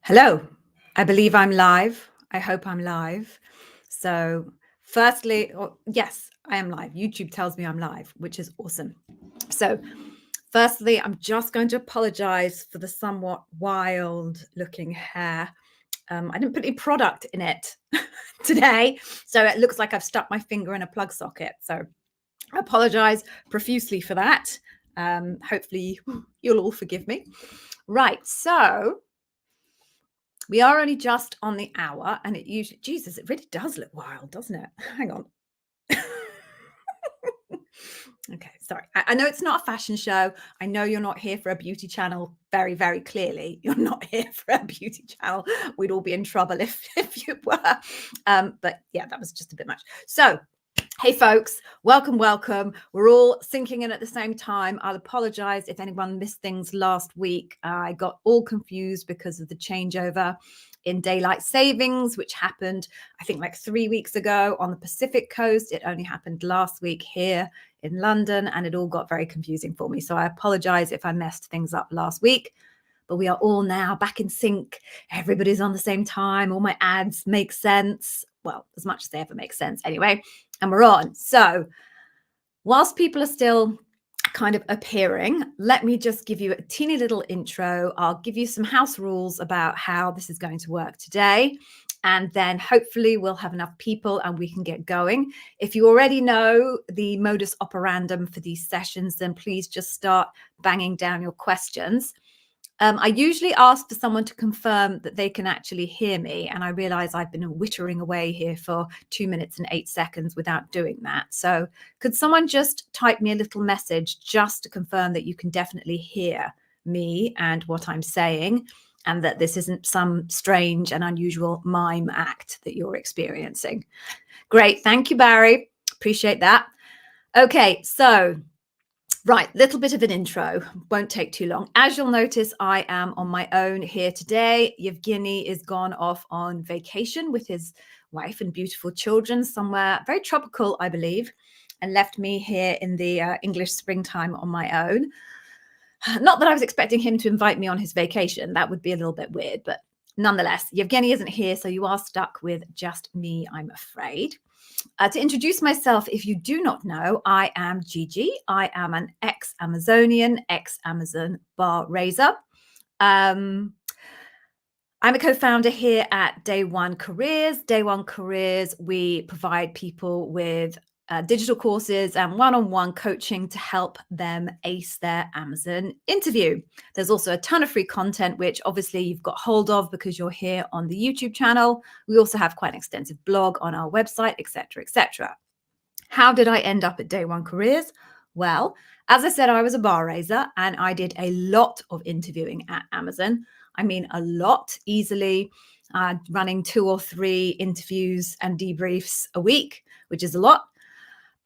Hello, I believe I'm live. I hope I'm live. So, firstly, yes, I am live. YouTube tells me I'm live, which is awesome. So, firstly, I'm just going to apologize for the somewhat wild looking hair. I didn't put any product in it today, so it looks like I've stuck my finger in a plug socket. So, I apologize profusely for that. Hopefully, you'll all forgive me. Right, so we are only just on the hour, and it usually, Jesus, it really does look wild, doesn't it? Hang on. Okay, sorry. I know it's not a fashion show. I know you're not here for a beauty channel. Very, very clearly, you're not here for a beauty channel. We'd all be in trouble if you were. But yeah, that was just a bit much. So, hey folks, welcome. We're all sinking in at the same time. I'll apologize if anyone missed things last week. I got all confused because of the changeover in daylight savings, which happened, I think, like 3 weeks ago on the Pacific coast. It only happened last week here in London, and it all got very confusing for me. So I apologize if I messed things up last week. But we are all now back in sync. Everybody's on the same time. All my ads make sense. Well, as much as they ever make sense anyway. And we're on. So whilst people are still kind of appearing, let me just give you a teeny little intro. I'll give you some house rules about how this is going to work today. And then hopefully we'll have enough people and we can get going. If you already know the modus operandum for these sessions, then please just start banging down your questions. I usually ask for someone to confirm that they can actually hear me, and I realize I've been wittering away here for 2 minutes and 8 seconds without doing that. So could someone just type me a little message just to confirm that you can definitely hear me and what I'm saying, and that this isn't some strange and unusual mime act that you're experiencing? Great. Thank you, Barry. Appreciate that. Okay, so right, little bit of an intro, won't take too long. As you'll notice, I am on my own here today. Yevgeny is gone off on vacation with his wife and beautiful children somewhere very tropical, I believe, and left me here in the English springtime on my own. Not that I was expecting him to invite me on his vacation. That would be a little bit weird, but nonetheless, Yevgeny isn't here, so you are stuck with just me, I'm afraid. To introduce myself, if you do not know, I am Gigi. I am an ex-Amazonian, ex-Amazon bar raiser. I'm a co-founder here at Day One Careers. Day One Careers, we provide people with digital courses and one-on-one coaching to help them ace their Amazon interview. There's also a ton of free content, which obviously you've got hold of because you're here on the YouTube channel. We also have quite an extensive blog on our website, etc., etc. How did I end up at Day One Careers? Well, as I said, I was a bar raiser and I did a lot of interviewing at Amazon. I mean, a lot, easily running 2 or 3 interviews and debriefs a week, which is a lot.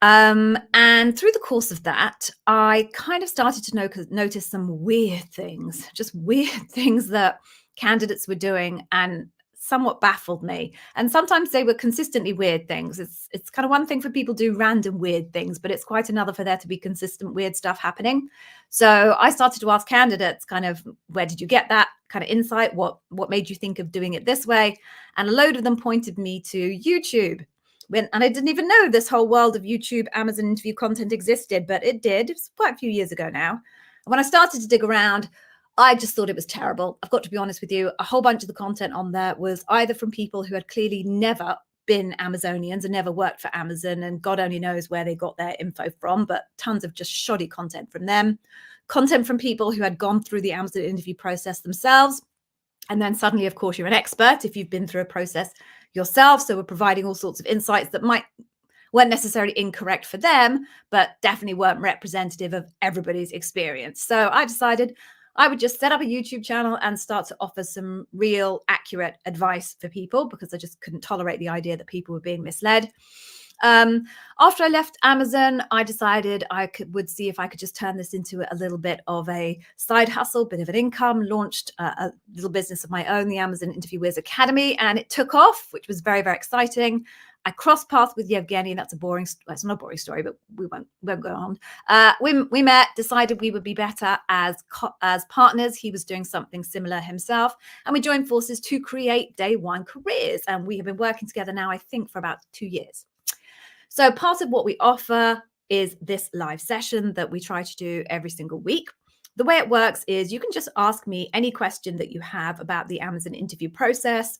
And through the course of that, I kind of started to notice some weird things, just weird things that candidates were doing and somewhat baffled me. And sometimes they were consistently weird things. It's kind of one thing for people to do random weird things, but it's quite another for there to be consistent weird stuff happening. So I started to ask candidates kind of, where did you get that kind of insight? What made you think of doing it this way? And a load of them pointed me to YouTube. And I didn't even know this whole world of YouTube Amazon interview content existed, but it did. It was quite a few years ago now. And when I started to dig around, I just thought it was terrible. I've got to be honest with you. A whole bunch of the content on there was either from people who had clearly never been Amazonians and never worked for Amazon, and God only knows where they got their info from, but tons of just shoddy content from them. Content from people who had gone through the Amazon interview process themselves. And then suddenly, of course, you're an expert if you've been through a process yourself. So we're providing all sorts of insights that weren't necessarily incorrect for them, but definitely weren't representative of everybody's experience. So I decided I would just set up a YouTube channel and start to offer some real accurate advice for people, because I just couldn't tolerate the idea that people were being misled. After I left Amazon, I decided I would see if I could just turn this into a little bit of a side hustle, bit of an income, launched a little business of my own, the Amazon Interview Wiz Academy, and it took off, which was very, very exciting. I crossed paths with Yevgeny. That's a boring, well, it's not a boring story, but we won't go on. We met, decided we would be better as partners. He was doing something similar himself, and we joined forces to create day one careers. And we have been working together now, I think, for about 2 years. So part of what we offer is this live session that we try to do every single week. The way it works is you can just ask me any question that you have about the Amazon interview process,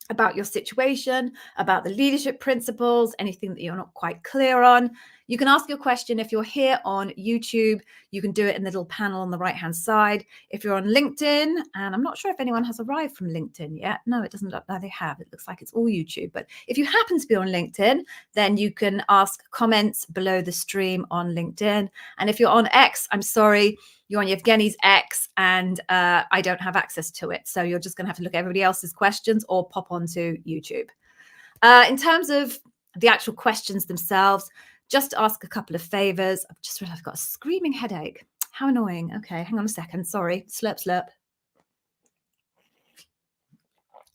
about your situation, about the leadership principles, anything that you're not quite clear on. You can ask your question. If you're here on YouTube, you can do it in the little panel on the right-hand side. If you're on LinkedIn, and I'm not sure if anyone has arrived from LinkedIn yet. No, it doesn't look like they have. It looks like it's all YouTube. But if you happen to be on LinkedIn, then you can ask comments below the stream on LinkedIn. And if you're on X, I'm sorry, you're on Yevgeny's X, and I don't have access to it. So you're just going to have to look at everybody else's questions or pop onto YouTube. In terms of the actual questions themselves, just ask a couple of favors. I've just realized I've got a screaming headache. How annoying. Okay, hang on a second. Sorry. Slurp, slurp.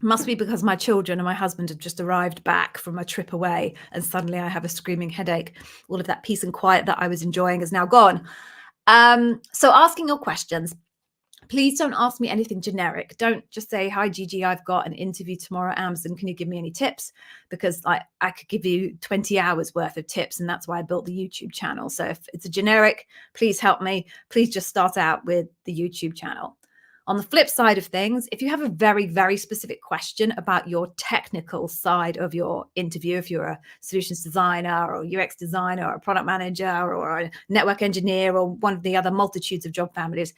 Must be because my children and my husband have just arrived back from a trip away, and suddenly I have a screaming headache. All of that peace and quiet that I was enjoying is now gone. So asking your questions, please don't ask me anything generic. Don't just say, hi, Gigi, I've got an interview tomorrow at Amazon. Can you give me any tips? Because I could give you 20 hours worth of tips, and that's why I built the YouTube channel. So if it's a generic, please help me. Please just start out with the YouTube channel. On the flip side of things, if you have a very, very specific question about your technical side of your interview, if you're a solutions designer or UX designer or a product manager or a network engineer or one of the other multitudes of job families,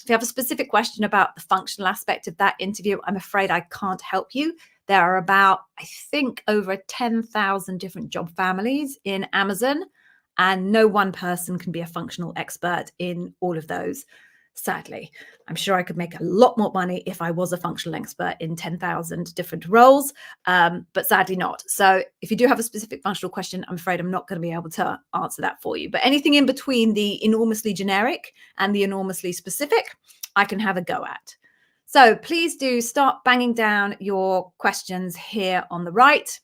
if you have a specific question about the functional aspect of that interview, I'm afraid I can't help you. There are about, I think, over 10,000 different job families in Amazon, and no one person can be a functional expert in all of those. Sadly, I'm sure I could make a lot more money if I was a functional expert in 10,000 different roles, but sadly not. So if you do have a specific functional question, I'm afraid I'm not going to be able to answer that for you. But anything in between the enormously generic and the enormously specific, I can have a go at. So please do start banging down your questions here on the right,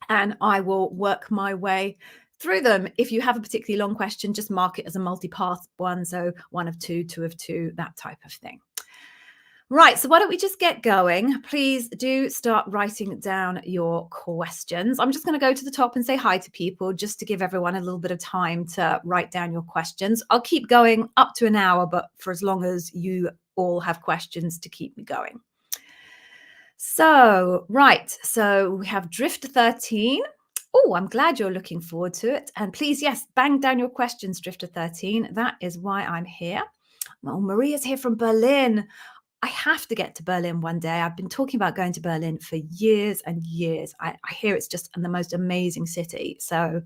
and I will work my way through them. If you have a particularly long question, just mark it as a multi-path one. So 1 of 2, 2 of 2, that type of thing. Right, so why don't we just get going? Please do start writing down your questions. I'm just going to go to the top and say hi to people just to give everyone a little bit of time to write down your questions. I'll keep going up to an hour, but for as long as you all have questions to keep me going. So, right, so we have Drifter 13. Oh, I'm glad you're looking forward to it. And please, yes, bang down your questions, Drifter 13. That is why I'm here. Well, Maria's here from Berlin. I have to get to Berlin one day. I've been talking about going to Berlin for years and years. I hear it's just the most amazing city. So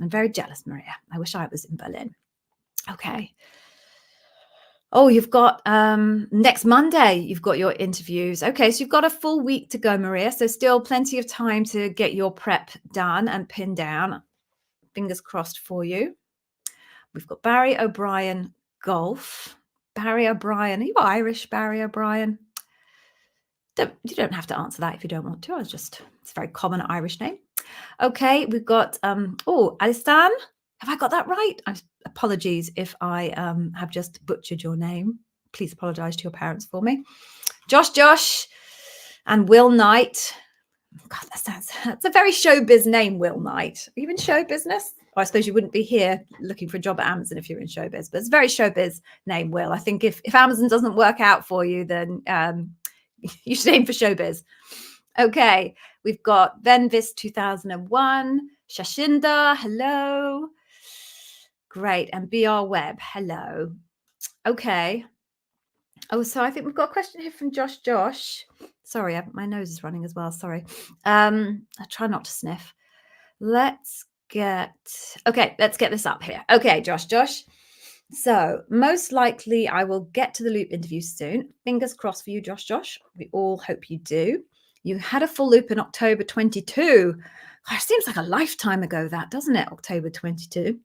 I'm very jealous, Maria. I wish I was in Berlin. Okay. Oh, you've got next Monday, you've got your interviews. Okay, so you've got a full week to go, Maria. So still plenty of time to get your prep done and pinned down. Fingers crossed for you. We've got Barry O'Brien Golf. Barry O'Brien. Are you Irish, Barry O'Brien? You don't have to answer that if you don't want to. It's a very common Irish name. Okay, we've got, Alistan. Have I got that right? Apologies if I have just butchered your name. Please apologize to your parents for me. Josh, and Will Knight. God, that's a very showbiz name, Will Knight. Are you in show business? Or I suppose you wouldn't be here looking for a job at Amazon if you're in showbiz, but it's a very showbiz name, Will. I think if Amazon doesn't work out for you, then you should aim for showbiz. Okay, we've got Venvis 2001, Shashinda, hello. Great, and BR Webb, hello. Okay. Oh, so I think we've got a question here from Josh. Sorry, my nose is running as well, sorry. I try not to sniff. Let's get this up here. Okay, Josh. So most likely I will get to the loop interview soon. Fingers crossed for you, Josh. We all hope you do. You had a full loop in October 22. Gosh, seems like a lifetime ago that, doesn't it? October 22.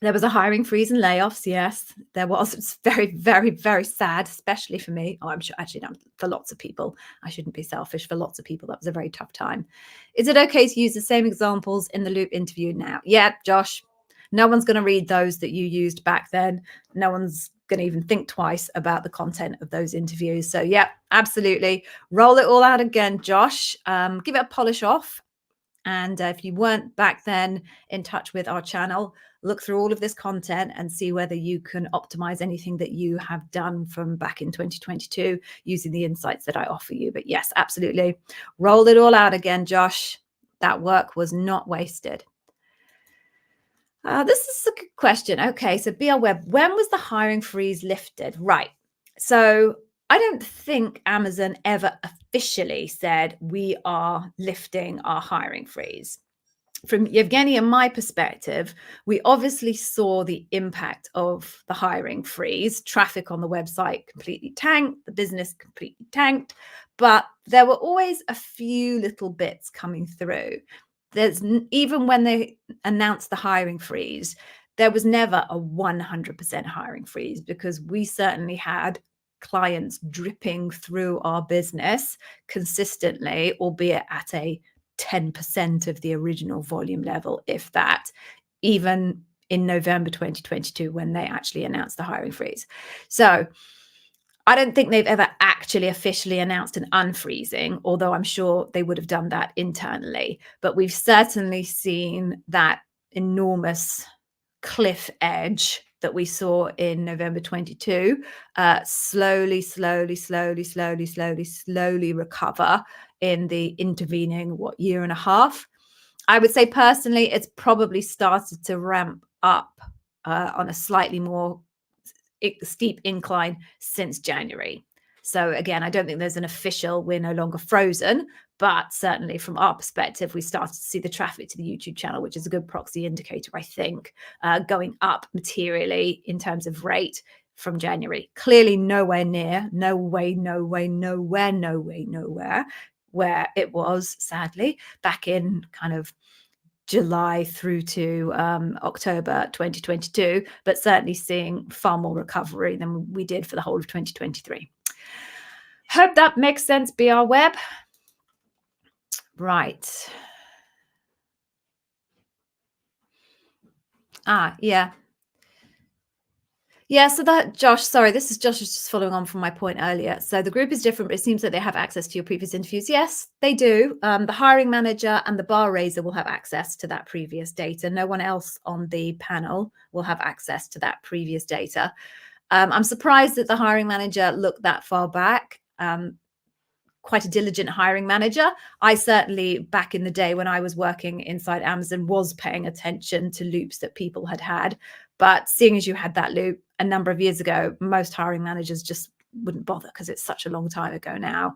There was a hiring freeze and layoffs. Yes, there was. It's very, very, very sad, especially for me. Oh, I'm sure actually no, for lots of people. I shouldn't be selfish. For lots of people, that was a very tough time. Is it okay to use the same examples in the loop interview now? Yeah, Josh. No one's going to read those that you used back then. No one's going to even think twice about the content of those interviews. So, yeah, absolutely. Roll it all out again, Josh. Give it a polish off. And if you weren't back then in touch with our channel, look through all of this content and see whether you can optimize anything that you have done from back in 2022 using the insights that I offer you. But yes, absolutely. Roll it all out again, Josh. That work was not wasted. This is a good question. Okay, so BR Web, when was the hiring freeze lifted? Right. So I don't think Amazon ever officially said we are lifting our hiring freeze. From Yevgeny and my perspective, we obviously saw the impact of the hiring freeze. Traffic on the website completely tanked, the business completely tanked, but there were always a few little bits coming through. Even when they announced the hiring freeze, there was never a 100% hiring freeze because we certainly had clients dripping through our business consistently, albeit at a 10% of the original volume level, if that, even in November 2022 when they actually announced the hiring freeze. So I don't think they've ever actually officially announced an unfreezing, although I'm sure they would have done that internally. But we've certainly seen that enormous cliff edge that we saw in November 22 slowly recover in the intervening, year and a half. I would say personally, it's probably started to ramp up on a slightly more steep incline since January. So again, I don't think there's an official, we're no longer frozen, but certainly from our perspective, we started to see the traffic to the YouTube channel, which is a good proxy indicator, I think, going up materially in terms of rate from January. Clearly nowhere near, nowhere where it was, sadly, back in kind of July through to October 2022, but certainly seeing far more recovery than we did for the whole of 2023. Hope that makes sense, BR Web. Right. Yeah. Yeah, so that Josh, sorry, this is Josh is just following on from my point earlier. So the group is different, but it seems that they have access to your previous interviews. Yes, they do. The hiring manager and the bar raiser will have access to that previous data. No one else on the panel will have access to that previous data. I'm surprised that the hiring manager looked that far back. Quite a diligent hiring manager. I certainly, back in the day when I was working inside Amazon, was paying attention to loops that people had had. But seeing as you had that loop a number of years ago, most hiring managers just wouldn't bother because it's such a long time ago now.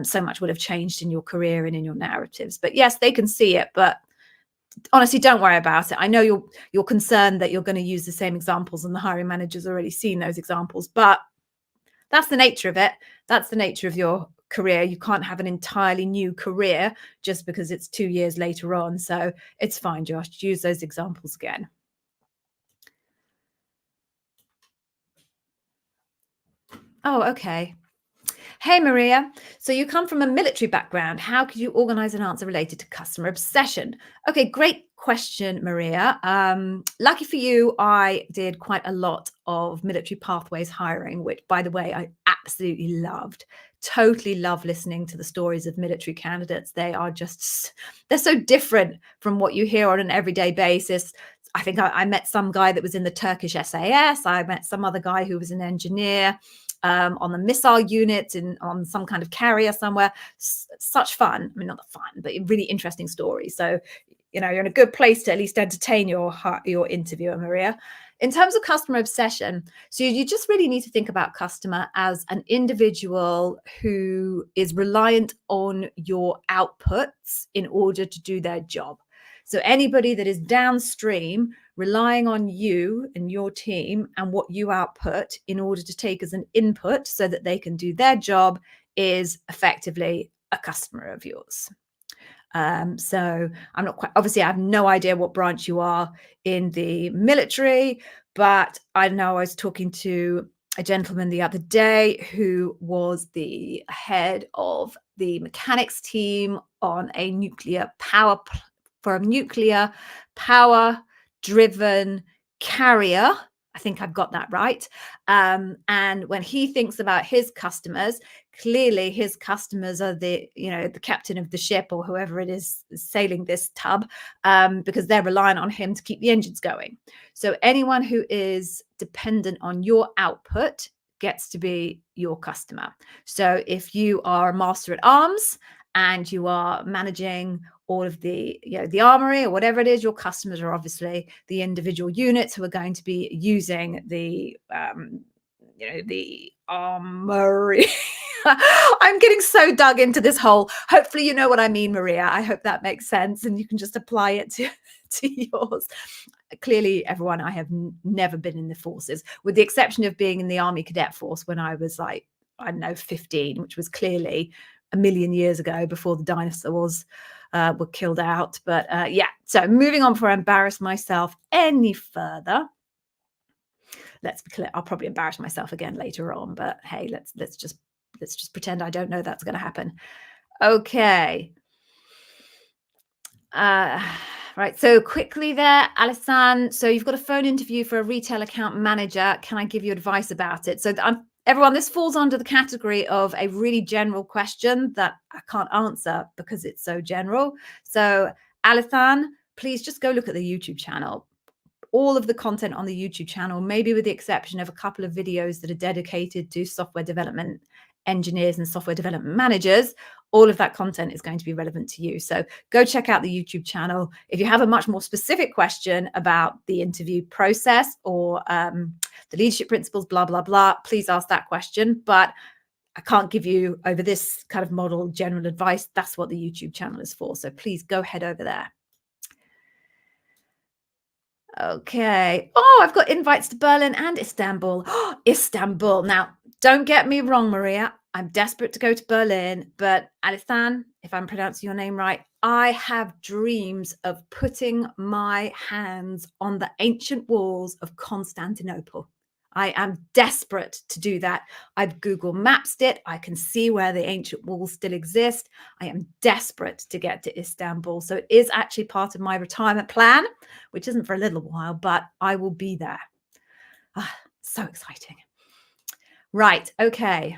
So much would have changed in your career and in your narratives. But yes, they can see it, but honestly, don't worry about it. I know you're concerned that you're going to use the same examples and the hiring manager's already seen those examples, but that's the nature of it. That's the nature of your career. You can't have an entirely new career just because it's 2 years later on. So it's fine, Josh. Use those examples again. Oh, okay. Hey, Maria. So you come from a military background. How could you organize an answer related to customer obsession? Okay, great question, Maria. Lucky for you, I did quite a lot of military pathways hiring, which, by the way, I absolutely loved. Totally love listening to the stories of military candidates. They're so different from what you hear on an everyday basis. I think I met some guy that was in the Turkish SAS. I met some other guy who was an engineer on the missile unit on some kind of carrier somewhere. Such fun. I mean, not the fun, but really interesting stories. So, you're in a good place to at least entertain your interviewer, Maria. In terms of customer obsession, so you just really need to think about customer as an individual who is reliant on your outputs in order to do their job. So anybody that is downstream relying on you and your team and what you output in order to take as an input so that they can do their job is effectively a customer of yours. So I'm not quite, obviously, I have no idea what branch you are in the military, but I know I was talking to a gentleman the other day who was the head of the mechanics team on a for a nuclear power driven carrier. I think I've got that right. And when he thinks about his customers, clearly his customers are the captain of the ship or whoever it is sailing this tub, because they're reliant on him to keep the engines going. So anyone who is dependent on your output gets to be your customer. So if you are a master at arms and you are managing all of the armory or whatever it is, your customers are obviously the individual units who are going to be using the armory. I'm getting so dug into this whole, hopefully you know what I mean, Maria. I hope that makes sense and you can just apply it to yours. Clearly, everyone, I have never been in the forces, with the exception of being in the Army Cadet Force when I was like, I don't know, 15, which was clearly a million years ago before the dinosaurs were killed out. But yeah, so moving on before I embarrass myself any further. Let's be clear, I'll probably embarrass myself again later on, but hey, let's just pretend I don't know that's going to happen. Okay. Right. So quickly there, Alison. So you've got a phone interview for a retail account manager. Can I give you advice about it? So everyone, this falls under the category of a really general question that I can't answer because it's so general. So Alison, please just go look at the YouTube channel. All of the content on the YouTube channel, maybe with the exception of a couple of videos that are dedicated to software development engineers and software development managers, all of that content is going to be relevant to you. So go check out the YouTube channel. If you have a much more specific question about the interview process or the leadership principles, blah, blah, blah, please ask that question. But I can't give you over this kind of model general advice. That's what the YouTube channel is for. So please go head over there. Okay. Oh, I've got invites to Berlin and Istanbul. Oh, Istanbul. Now, don't get me wrong, Maria. I'm desperate to go to Berlin, but Alistan, if I'm pronouncing your name right, I have dreams of putting my hands on the ancient walls of Constantinople. I am desperate to do that. I've Google Mapped it. I can see where the ancient walls still exist. I am desperate to get to Istanbul. So it is actually part of my retirement plan, which isn't for a little while, but I will be there. So exciting. Right. Okay.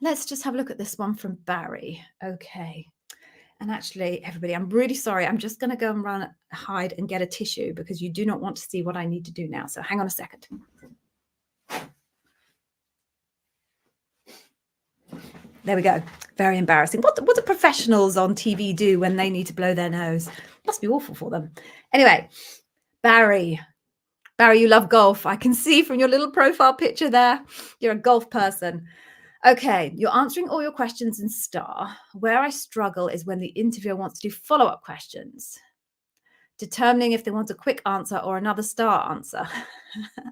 Let's just have a look at this one from Barry. Okay. And actually, everybody, I'm really sorry. I'm just going to go and hide and get a tissue because you do not want to see what I need to do now. So hang on a second. There we go. Very embarrassing. What do professionals on TV do when they need to blow their nose? Must be awful for them. Anyway, Barry, you love golf. I can see from your little profile picture there, you're a golf person. Okay, you're answering all your questions in star. Where I struggle is when the interviewer wants to do follow-up questions, determining if they want a quick answer or another star answer.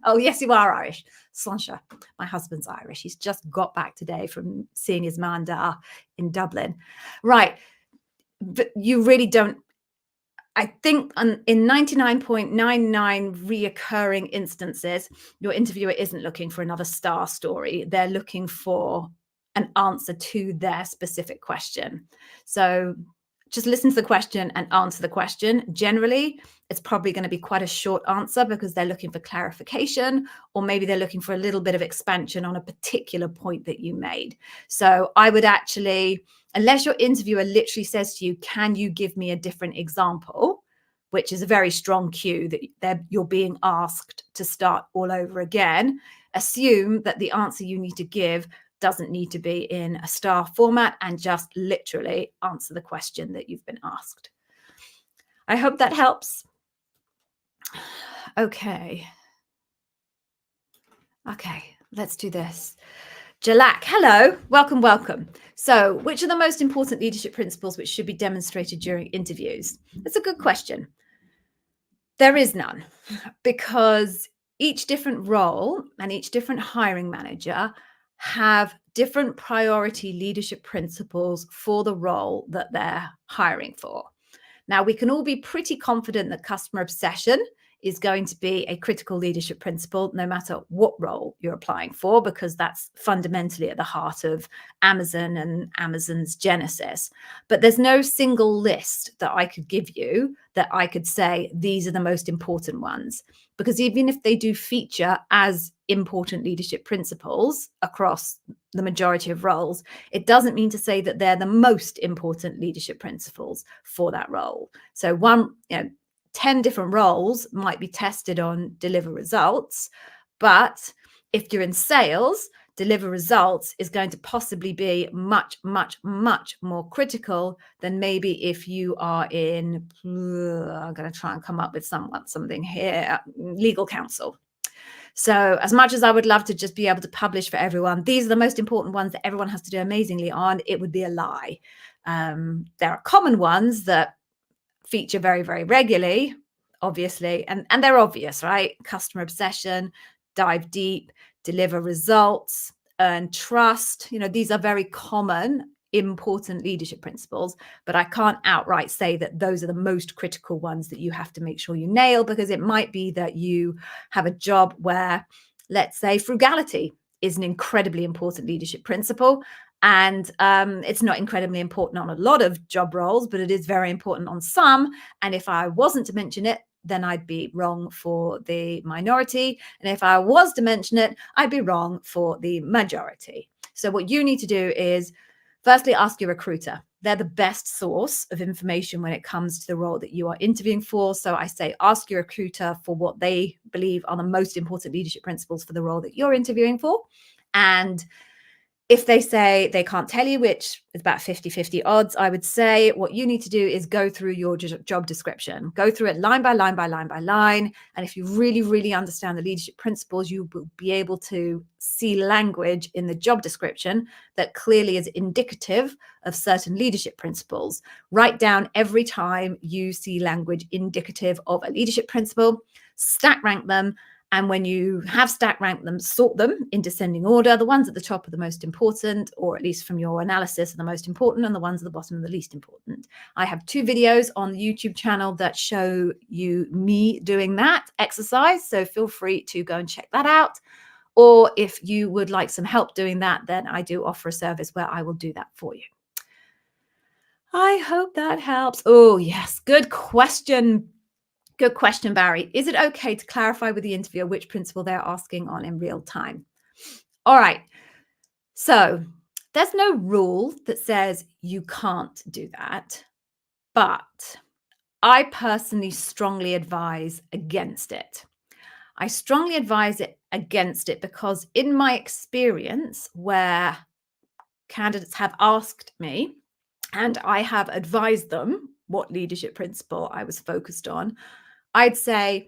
Oh, yes, you are Irish. Sláinte. My husband's Irish. He's just got back today from seeing his man da in Dublin. Right. But you really don't. I think in 99.99 reoccurring instances, your interviewer isn't looking for another star story. They're looking for an answer to their specific question. So just listen to the question and answer the question. Generally, it's probably going to be quite a short answer because they're looking for clarification, or maybe they're looking for a little bit of expansion on a particular point that you made. So I would actually, unless your interviewer literally says to you, can you give me a different example, which is a very strong cue that you're being asked to start all over again, assume that the answer you need to give doesn't need to be in a star format and just literally answer the question that you've been asked. I hope that helps. Okay, let's do this. Jalak, hello, welcome. So, which are the most important leadership principles which should be demonstrated during interviews? That's a good question. There is none, because each different role and each different hiring manager have different priority leadership principles for the role that they're hiring for. Now, we can all be pretty confident that customer obsession is going to be a critical leadership principle, no matter what role you're applying for, because that's fundamentally at the heart of Amazon and Amazon's genesis. But there's no single list that I could give you that I could say these are the most important ones, because even if they do feature as important leadership principles across the majority of roles, it doesn't mean to say that they're the most important leadership principles for that role. So 10 different roles might be tested on deliver results, but if you're in sales, deliver results is going to possibly be much, much, much more critical than maybe if you are in, I'm going to try and come up with something here, legal counsel. So as much as I would love to just be able to publish for everyone, these are the most important ones that everyone has to do amazingly on, it would be a lie. There are common ones that feature very, very regularly, obviously, and they're obvious, right? Customer obsession, dive deep, deliver results, earn trust. These are very common, important leadership principles, but I can't outright say that those are the most critical ones that you have to make sure you nail, because it might be that you have a job where, let's say, frugality is an incredibly important leadership principle. And it's not incredibly important on a lot of job roles, but it is very important on some. And if I wasn't to mention it, then I'd be wrong for the minority. And if I was to mention it, I'd be wrong for the majority. So what you need to do is, firstly, ask your recruiter. They're the best source of information when it comes to the role that you are interviewing for. So I say, ask your recruiter for what they believe are the most important leadership principles for the role that you're interviewing for. And if they say they can't tell you, which is about 50-50 odds, I would say what you need to do is go through your job description, go through it line by line by line by line. And if you really, really understand the leadership principles, you will be able to see language in the job description that clearly is indicative of certain leadership principles. Write down every time you see language indicative of a leadership principle, stack rank them. And when you have stack ranked them, sort them in descending order. The ones at the top are the most important, or at least from your analysis, are the most important, and the ones at the bottom are the least important. I have 2 videos on the YouTube channel that show you me doing that exercise, so feel free to go and check that out. Or if you would like some help doing that, then I do offer a service where I will do that for you. I hope that helps. Oh, yes. Good question. Good question, Barry. Is it okay to clarify with the interviewer which principle they're asking on in real time? All right. So there's no rule that says you can't do that, but I personally strongly advise against it. I strongly advise it against it because in my experience where candidates have asked me and I have advised them what leadership principle I was focused on, I'd say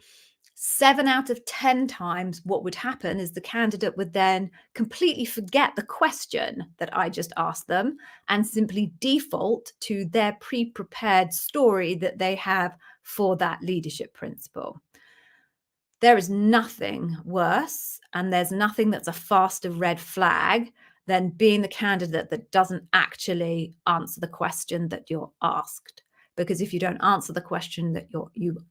7 out of 10 times what would happen is the candidate would then completely forget the question that I just asked them and simply default to their pre-prepared story that they have for that leadership principle. There is nothing worse, and there's nothing that's a faster red flag than being the candidate that doesn't actually answer the question that you're asked. Because if you don't answer the question that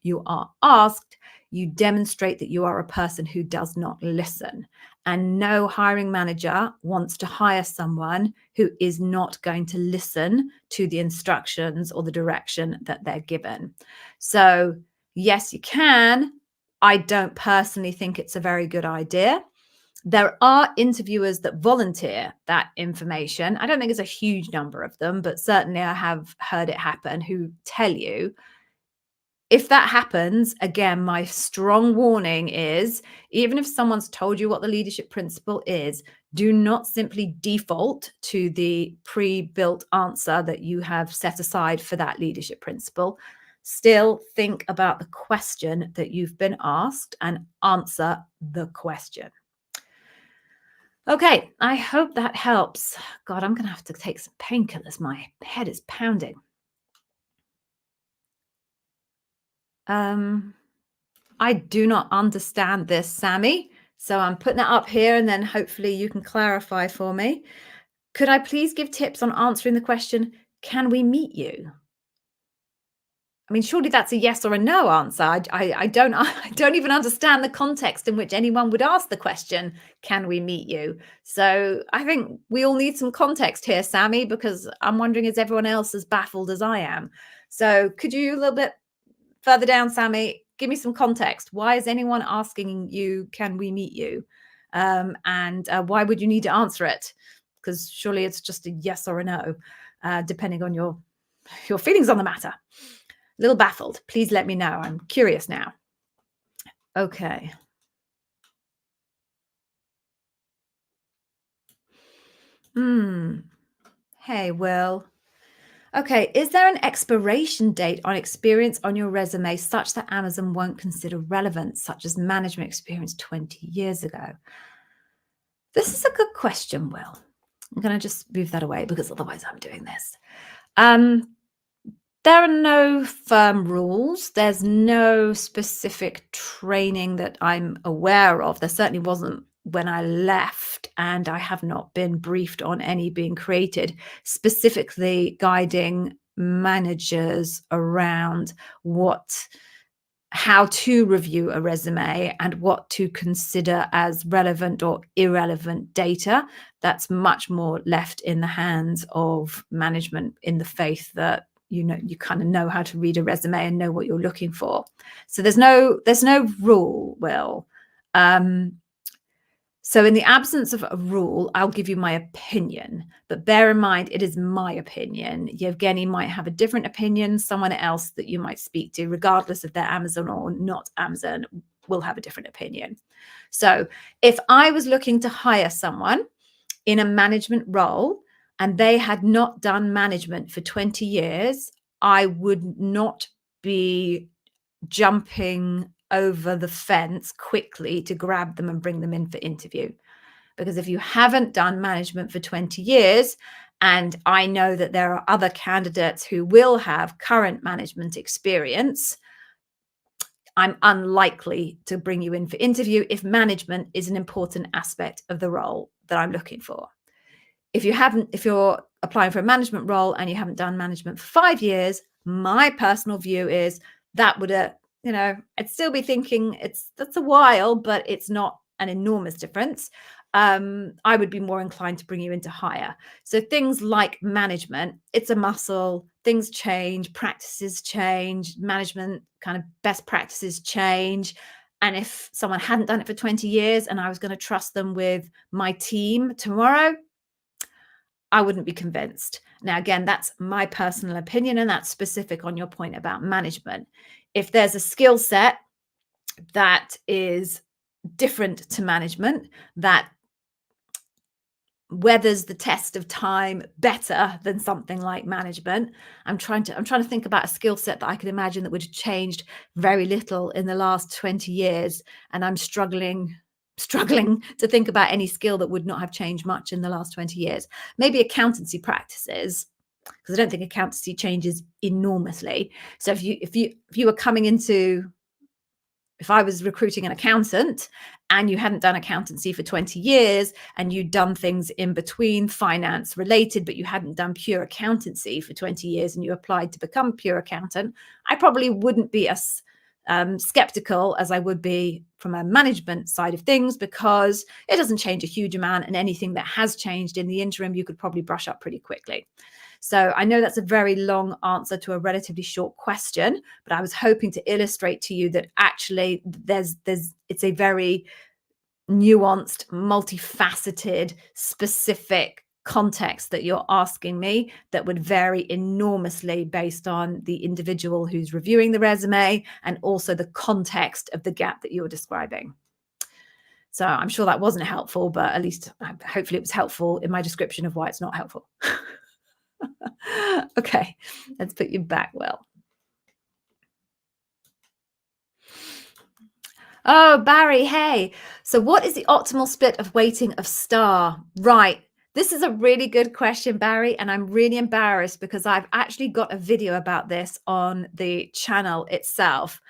you are asked, you demonstrate that you are a person who does not listen. And no hiring manager wants to hire someone who is not going to listen to the instructions or the direction that they're given. So yes, you can. I don't personally think it's a very good idea. There are interviewers that volunteer that information. I don't think it's a huge number of them, but certainly I have heard it happen, who tell you. If that happens, again, my strong warning is, even if someone's told you what the leadership principle is, do not simply default to the pre-built answer that you have set aside for that leadership principle. Still think about the question that you've been asked and answer the question. Okay, I hope that helps. God, I'm going to have to take some painkillers. My head is pounding. I do not understand this, Sammy. So I'm putting it up here and then hopefully you can clarify for me. Could I please give tips on answering the question, can we meet you? I mean, surely that's a yes or a no answer. I don't I don't even understand the context in which anyone would ask the question, "Can we meet you?" So I think we all need some context here, Sammy, because I'm wondering is everyone else as baffled as I am? So could you a little bit further down, Sammy, give me some context. Why is anyone asking you, "Can we meet you?" And why would you need to answer it? Because surely it's just a yes or a no, depending on your feelings on the matter. A little baffled. Please let me know. I'm curious now. Okay. Hmm. Hey, Will. Okay. Is there an expiration date on experience on your resume such that Amazon won't consider relevant, such as management experience 20 years ago? This is a good question, Will. I'm going to just move that away because otherwise I'm doing this. Um, There are no firm rules. There's no specific training that I'm aware of. There certainly wasn't when I left, and I have not been briefed on any being created, specifically guiding managers around how to review a resume and what to consider as relevant or irrelevant data. That's much more left in the hands of management, in the faith that you kind of know how to read a resume and know what you're looking for. So there's no rule, Will. um, so in the absence of a rule, I'll give you my opinion, but bear in mind, it is my opinion. Yevgeny might have a different opinion. Someone else that you might speak to, regardless if they're Amazon or not Amazon, will have a different opinion. So if I was looking to hire someone in a management role and they had not done management for 20 years, I would not be jumping over the fence quickly to grab them and bring them in for interview. Because if you haven't done management for 20 years, and I know that there are other candidates who will have current management experience, I'm unlikely to bring you in for interview if management is an important aspect of the role that I'm looking for. If you're applying for a management role and you haven't done management for 5 years, my personal view is that would, I'd still be thinking that's a while, but it's not an enormous difference. I would be more inclined to bring you into hire. So things like management, it's a muscle. Things change, practices change, management kind of best practices change. And if someone hadn't done it for 20 years and I was going to trust them with my team tomorrow, I wouldn't be convinced. Now, again, that's my personal opinion, and that's specific on your point about management. If there's a skill set that is different to management, that weathers the test of time better than something like management. I'm trying to think about a skill set that I could imagine that would have changed very little in the last 20 years, and I'm struggling to think about any skill that would not have changed much in the last 20 years. Maybe accountancy practices, because I don't think accountancy changes enormously. So if you were coming into, if I was recruiting an accountant and you hadn't done accountancy for 20 years and you'd done things in between finance related, but you hadn't done pure accountancy for 20 years and you applied to become a pure accountant, I probably wouldn't be as skeptical as I would be from a management side of things, because it doesn't change a huge amount, and anything that has changed in the interim, you could probably brush up pretty quickly. So I know that's a very long answer to a relatively short question, but I was hoping to illustrate to you that actually it's a very nuanced, multifaceted, specific context that you're asking me that would vary enormously based on the individual who's reviewing the resume and also the context of the gap that you're describing. So I'm sure that wasn't helpful, but at least hopefully it was helpful in my description of why it's not helpful. Okay, let's put you back, Will. Oh, Barry, hey. So what is the optimal split of weighting of star? Right. This is a really good question, Barry, and I'm really embarrassed because I've actually got a video about this on the channel itself.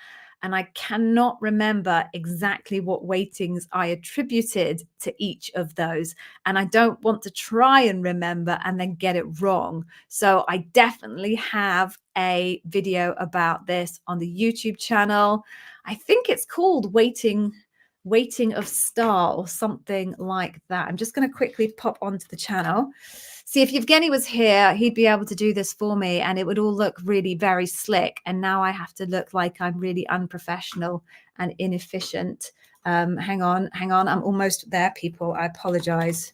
and I cannot remember exactly what weightings I attributed to each of those. And I don't want to try and remember and then get it wrong. So I definitely have a video about this on the YouTube channel. I think it's called Weighting of Star or something like that. I'm just going to quickly pop onto the channel. See, if Yevgeny was here, he'd be able to do this for me and it would all look really very slick. And now I have to look like I'm really unprofessional and inefficient. Hang on. I'm almost there, people. I apologize.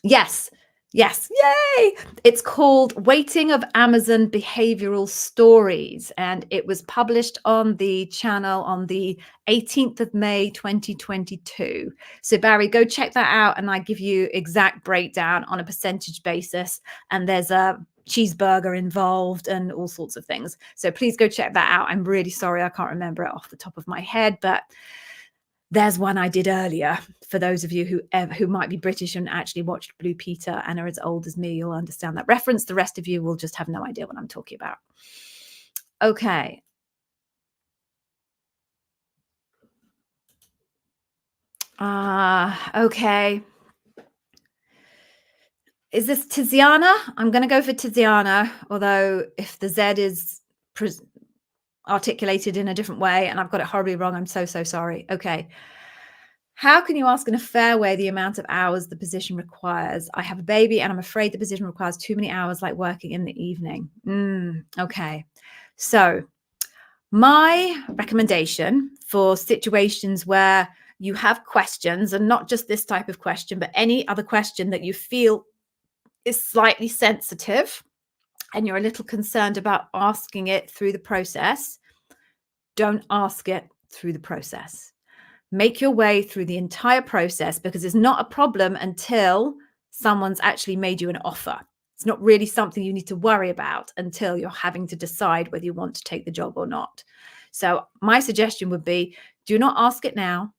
Yes. Yay. It's called Weighting of Amazon Behavioral Stories. And it was published on the channel on the 18th of May, 2022. So Barry, go check that out. And I give you exact breakdown on a percentage basis. And there's a cheeseburger involved and all sorts of things. So please go check that out. I'm really sorry. I can't remember it off the top of my head, but there's one I did earlier. For those of you who might be British and actually watched Blue Peter and are as old as me, you'll understand that reference. The rest of you will just have no idea what I'm talking about. Okay. Okay. Is this Tiziana? I'm going to go for Tiziana, although if the Z is articulated in a different way and I've got it horribly wrong, I'm so sorry. Okay. How can you ask in a fair way the amount of hours the position requires? I have a baby and I'm afraid the position requires too many hours, like working in the evening. Okay. So my recommendation for situations where you have questions, and not just this type of question, but any other question that you feel is slightly sensitive and you're a little concerned about asking it through the process, don't ask it through the process. Make your way through the entire process, because it's not a problem until someone's actually made you an offer. It's not really something you need to worry about until you're having to decide whether you want to take the job or not. So my suggestion would be, do not ask it now.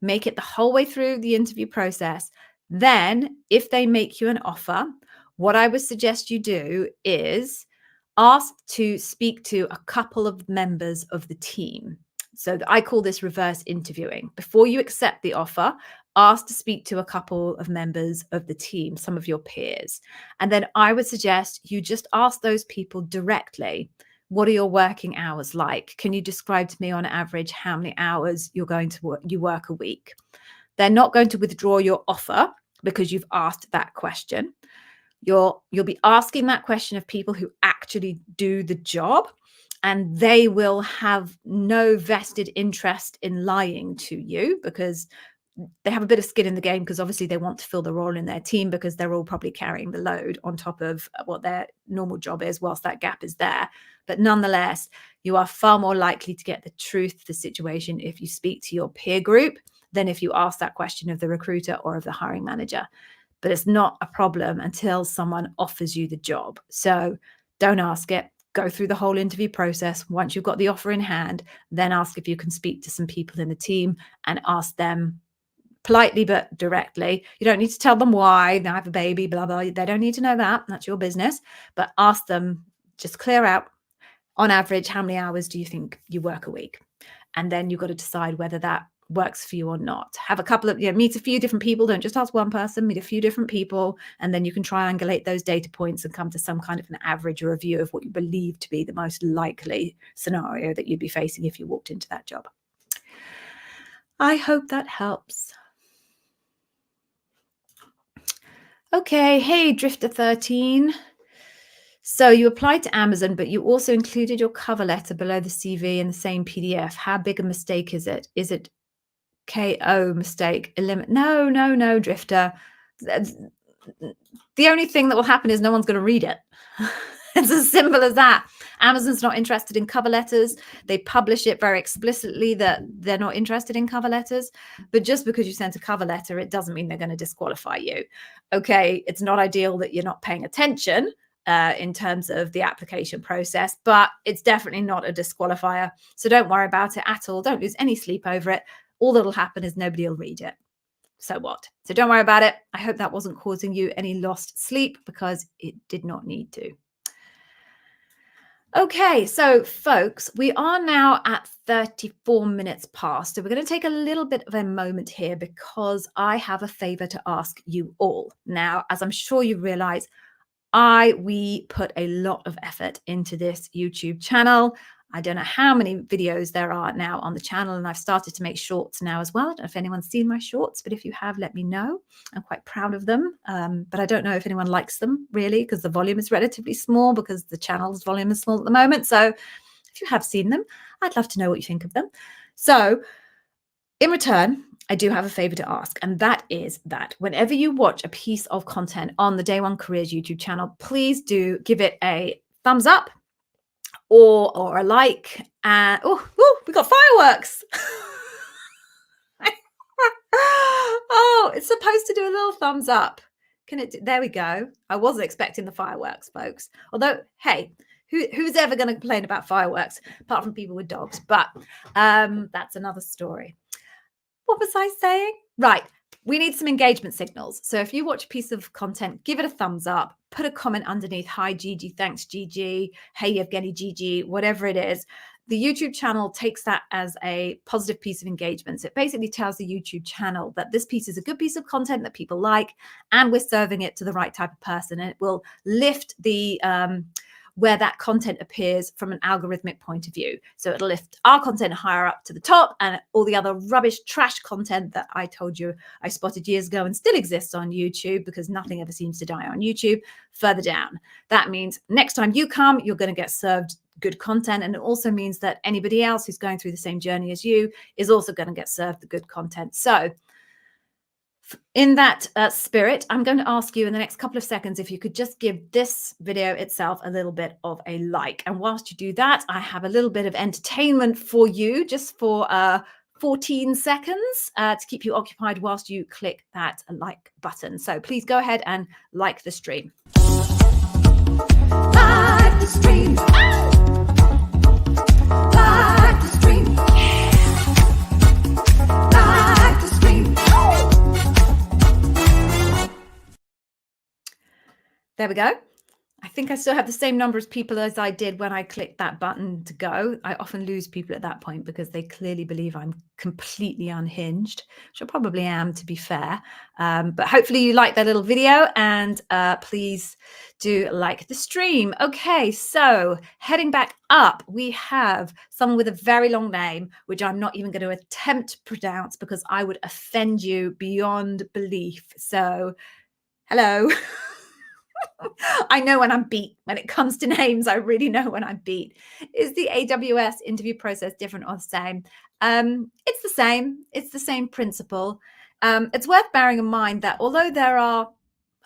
Make it the whole way through the interview process. Then if they make you an offer, what I would suggest you do is ask to speak to a couple of members of the team. So I call this reverse interviewing. Before you accept the offer, ask to speak to a couple of members of the team, some of your peers. And then I would suggest you just ask those people directly, what are your working hours like? Can you describe to me on average how many hours you're going to work a week? They're not going to withdraw your offer because you've asked that question. You'll be asking that question of people who actually do the job, and they will have no vested interest in lying to you because they have a bit of skin in the game, because obviously they want to fill the role in their team because they're all probably carrying the load on top of what their normal job is whilst that gap is there. But nonetheless, you are far more likely to get the truth of the situation if you speak to your peer group than if you ask that question of the recruiter or of the hiring manager. But it's not a problem until someone offers you the job. So don't ask it. Go through the whole interview process. Once you've got the offer in hand, then ask if you can speak to some people in the team and ask them politely but directly. You don't need to tell them why. I have a baby, blah, blah. They don't need to know that. That's your business. But ask them, just clear out, on average, how many hours do you think you work a week? And then you've got to decide whether that works for you or not. Have a couple of, meet a few different people. Don't just ask one person, meet a few different people. And then you can triangulate those data points and come to some kind of an average or a view of what you believe to be the most likely scenario that you'd be facing if you walked into that job. I hope that helps. Okay. Hey, Drifter13. So you applied to Amazon, but you also included your cover letter below the CV in the same PDF. How big a mistake is it? Is it KO mistake? No, Drifter. The only thing that will happen is no one's going to read it. It's as simple as that. Amazon's not interested in cover letters. They publish it very explicitly that they're not interested in cover letters. But just because you sent a cover letter, it doesn't mean they're going to disqualify you. Okay, it's not ideal that you're not paying attention in terms of the application process, but it's definitely not a disqualifier. So don't worry about it at all. Don't lose any sleep over it. All that'll happen is nobody will read it. So what? So don't worry about it. I hope that wasn't causing you any lost sleep, because it did not need to. Okay, so folks, we are now at 34 minutes past. So we're going to take a little bit of a moment here because I have a favor to ask you all. Now, as I'm sure you realize, we put a lot of effort into this YouTube channel. I don't know how many videos there are now on the channel, and I've started to make shorts now as well. I don't know if anyone's seen my shorts, but if you have, let me know. I'm quite proud of them, but I don't know if anyone likes them really because the volume is relatively small because the channel's volume is small at the moment. So if you have seen them, I'd love to know what you think of them. So in return, I do have a favor to ask, and that is that whenever you watch a piece of content on the Day One Careers YouTube channel, please do give it a thumbs up or a like. And we got fireworks. Oh, it's supposed to do a little thumbs up. There we go. I wasn't expecting the fireworks, folks. Although, hey, who's ever going to complain about fireworks apart from people with dogs? But that's another story. What was I saying? Right. We need some engagement signals. So if you watch a piece of content, give it a thumbs up, put a comment underneath. Hi, Gigi. Thanks, Gigi. Hey, Evgeny, Gigi, whatever it is. The YouTube channel takes that as a positive piece of engagement. So it basically tells the YouTube channel that this piece is a good piece of content that people like, and we're serving it to the right type of person. And it will lift the where that content appears from an algorithmic point of view. So it'll lift our content higher up to the top, and all the other rubbish trash content that I told you I spotted years ago and still exists on YouTube, because nothing ever seems to die on YouTube, further down. That means next time you come, you're going to get served good content. And it also means that anybody else who's going through the same journey as you is also going to get served the good content. So in that spirit, I'm going to ask you in the next couple of seconds if you could just give this video itself a little bit of a like. And whilst you do that, I have a little bit of entertainment for you, just for 14 seconds to keep you occupied whilst you click that like button. So please go ahead and like the stream. Like the stream. Like the stream. Like the stream. There we go. I think I still have the same number of people as I did when I clicked that button to go. I often lose people at that point because they clearly believe I'm completely unhinged, which I probably am, to be fair. But hopefully you like that little video, and please do like the stream. Okay, so heading back up, we have someone with a very long name, which I'm not even going to attempt to pronounce because I would offend you beyond belief. So, hello. I know when I'm beat. When it comes to names, I really know when I'm beat. Is the AWS interview process different or the same? It's the same. It's the same principle. It's worth bearing in mind that although there are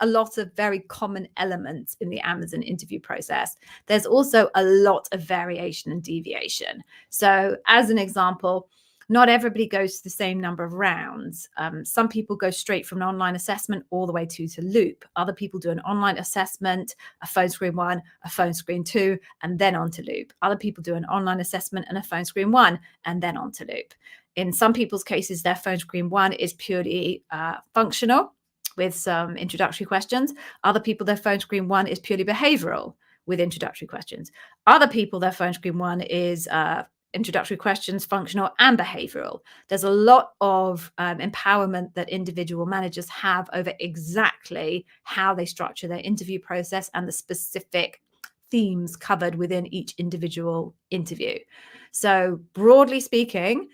a lot of very common elements in the Amazon interview process, there's also a lot of variation and deviation. So as an example, not everybody goes to the same number of rounds. Some people go straight from an online assessment all the way to loop. Other people do an online assessment, a phone screen 1, a phone screen 2, and then on to loop. Other people do an online assessment and a phone screen 1, and then on to loop. In some people's cases, their phone screen 1 is purely functional with some introductory questions. Other people, their phone screen 1 is purely behavioral with introductory questions. Other people, their phone screen 1 is introductory questions, functional and behavioral. There's a lot of empowerment that individual managers have over exactly how they structure their interview process and the specific themes covered within each individual interview. So broadly speaking,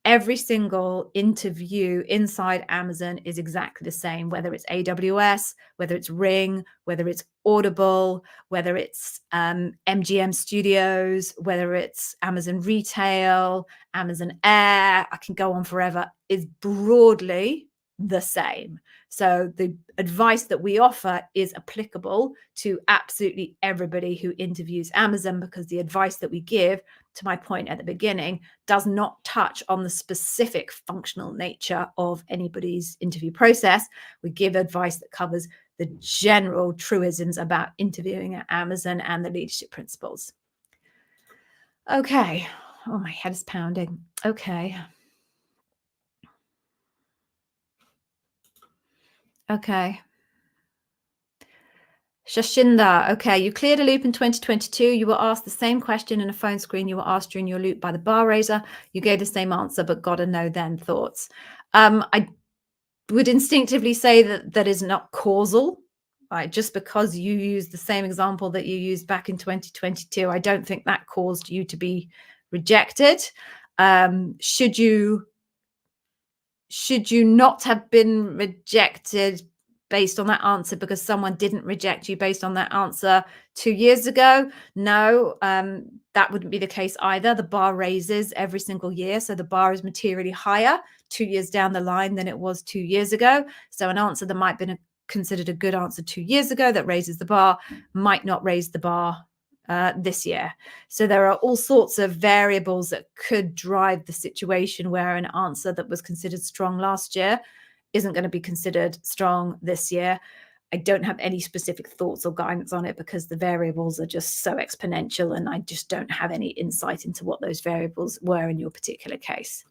every single interview inside Amazon is exactly the same, whether it's AWS, whether it's Ring, whether it's Audible, whether it's MGM Studios, whether it's Amazon Retail, Amazon Air, I can go on forever, is broadly the same. So the advice that we offer is applicable to absolutely everybody who interviews Amazon, because the advice that we give, to my point at the beginning, does not touch on the specific functional nature of anybody's interview process. We give advice that covers the general truisms about interviewing at Amazon and the leadership principles. Okay. Oh, my head is pounding. Okay. Okay. Shashinda, okay, you cleared a loop in 2022. You were asked the same question in a phone screen you were asked during your loop by the bar raiser. You gave the same answer, but got a no then. Thoughts? I would instinctively say that that is not causal. Right? Just because you use the same example that you used back in 2022, I don't think that caused you to be rejected. Should you not have been rejected based on that answer because someone didn't reject you based on that answer 2 years ago? No, that wouldn't be the case either. The bar raises every single year. So the bar is materially higher 2 years down the line than it was 2 years ago. So an answer that might have been considered a good answer 2 years ago that raises the bar might not raise the bar this year. So there are all sorts of variables that could drive the situation where an answer that was considered strong last year isn't going to be considered strong this year. I don't have any specific thoughts or guidance on it because the variables are just so exponential, and I just don't have any insight into what those variables were in your particular case.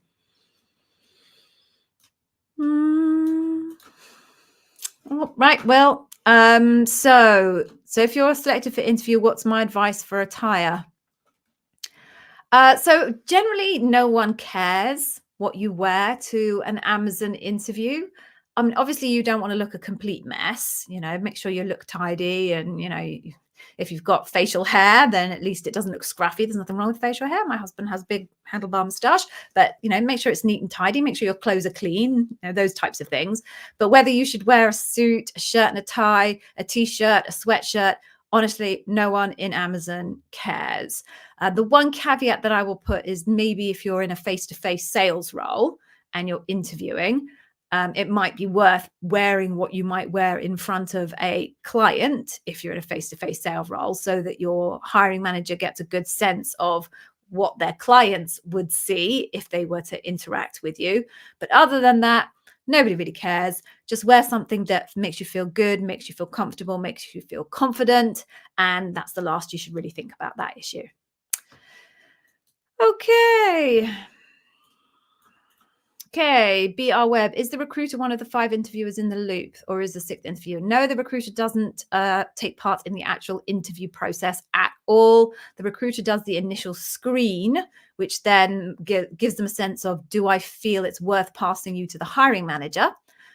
Right. Well, so if you're selected for interview, what's my advice for attire? So generally, no one cares what you wear to an Amazon interview. I mean, obviously, you don't want to look a complete mess. Make sure you look tidy, and if you've got facial hair, then at least it doesn't look scruffy. There's nothing wrong with facial hair. My husband has a big handlebar moustache, but make sure it's neat and tidy. Make sure your clothes are clean. Those types of things. But whether you should wear a suit, a shirt and a tie, a t-shirt, a sweatshirt, honestly, no one in Amazon cares. The one caveat that I will put is maybe if you're in a face-to-face sales role and you're interviewing, it might be worth wearing what you might wear in front of a client if you're in a face-to-face sales role, so that your hiring manager gets a good sense of what their clients would see if they were to interact with you. But other than that, nobody really cares. Just wear something that makes you feel good, makes you feel comfortable, makes you feel confident. And that's the last you should really think about that issue. Okay. Okay, BR Web. Is the recruiter one of the 5 interviewers in the loop, or is the 6th interviewer? No, the recruiter doesn't take part in the actual interview process at all. The recruiter does the initial screen, which then gives them a sense of, do I feel it's worth passing you to the hiring manager?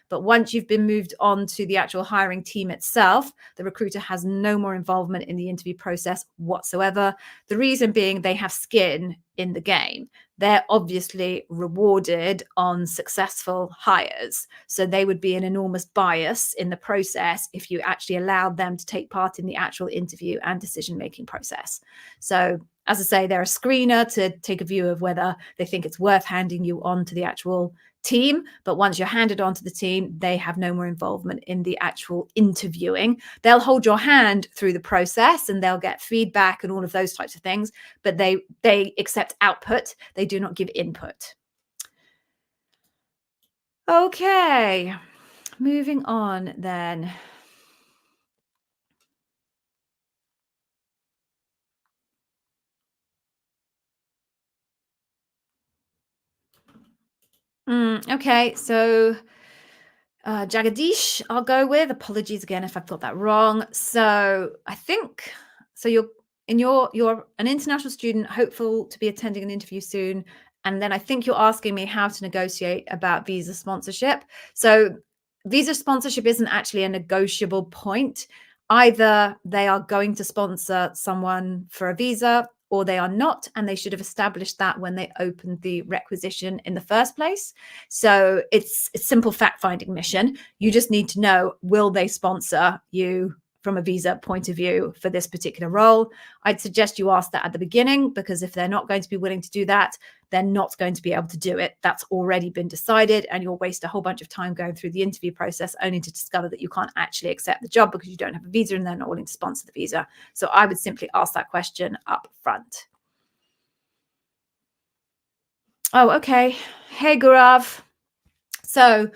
But once you've been moved on to the actual hiring team itself, the recruiter has no more involvement in the interview process whatsoever. The reason being, they have skin in the game. They're obviously rewarded on successful hires. So they would be an enormous bias in the process if you actually allowed them to take part in the actual interview and decision-making process. So as I say, they're a screener to take a view of whether they think it's worth handing you on to the actual team. But once you're handed on to the team, they have no more involvement in the actual interviewing. They'll hold your hand through the process and they'll get feedback and all of those types of things, but they accept output. They do not give input. Okay, moving on then. Okay, so Jagadish, I'll go with. Apologies again if I've got that wrong. So I think you're an international student, hopeful to be attending an interview soon. And then I think you're asking me how to negotiate about visa sponsorship. So visa sponsorship isn't actually a negotiable point. Either they are going to sponsor someone for a visa or they are not, and they should have established that when they opened the requisition in the first place. So it's a simple fact-finding mission. You just need to know, will they sponsor you from a visa point of view for this particular role? I'd suggest you ask that at the beginning, because if they're not going to be willing to do that, they're not going to be able to do it. That's already been decided, and you'll waste a whole bunch of time going through the interview process only to discover that you can't actually accept the job because you don't have a visa and they're not willing to sponsor the visa. So I would simply ask that question up front. Oh, okay. Hey, Gaurav. So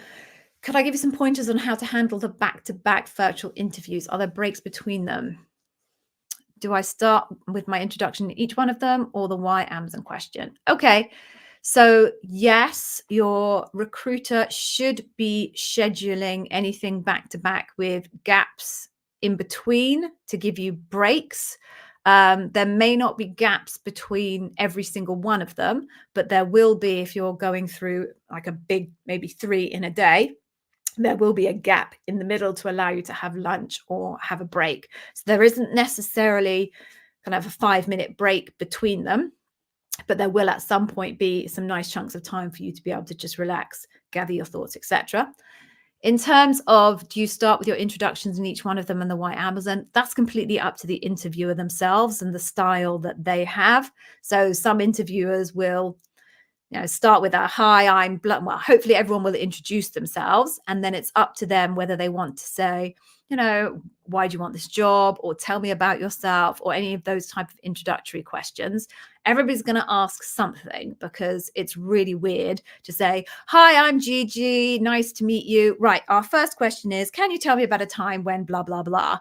could I give you some pointers on how to handle the back-to-back virtual interviews? Are there breaks between them? Do I start with my introduction to each one of them, or the why Amazon question? Okay. So yes, your recruiter should be scheduling anything back to back with gaps in between to give you breaks. There may not be gaps between every single one of them, but there will be if you're going through like a big, maybe 3 in a day. There will be a gap in the middle to allow you to have lunch or have a break. So there isn't necessarily kind of a 5-minute break between them, but there will at some point be some nice chunks of time for you to be able to just relax, gather your thoughts, etc. In terms of, do you start with your introductions in each one of them and the why Amazon? That's completely up to the interviewer themselves and the style that they have. So some interviewers will start with a hi, I'm blunt. Well, hopefully everyone will introduce themselves, and then it's up to them whether they want to say, why do you want this job, or tell me about yourself, or any of those type of introductory questions. Everybody's going to ask something, because it's really weird to say, hi, I'm Gigi, nice to meet you. Right, our first question is, can you tell me about a time when blah, blah, blah?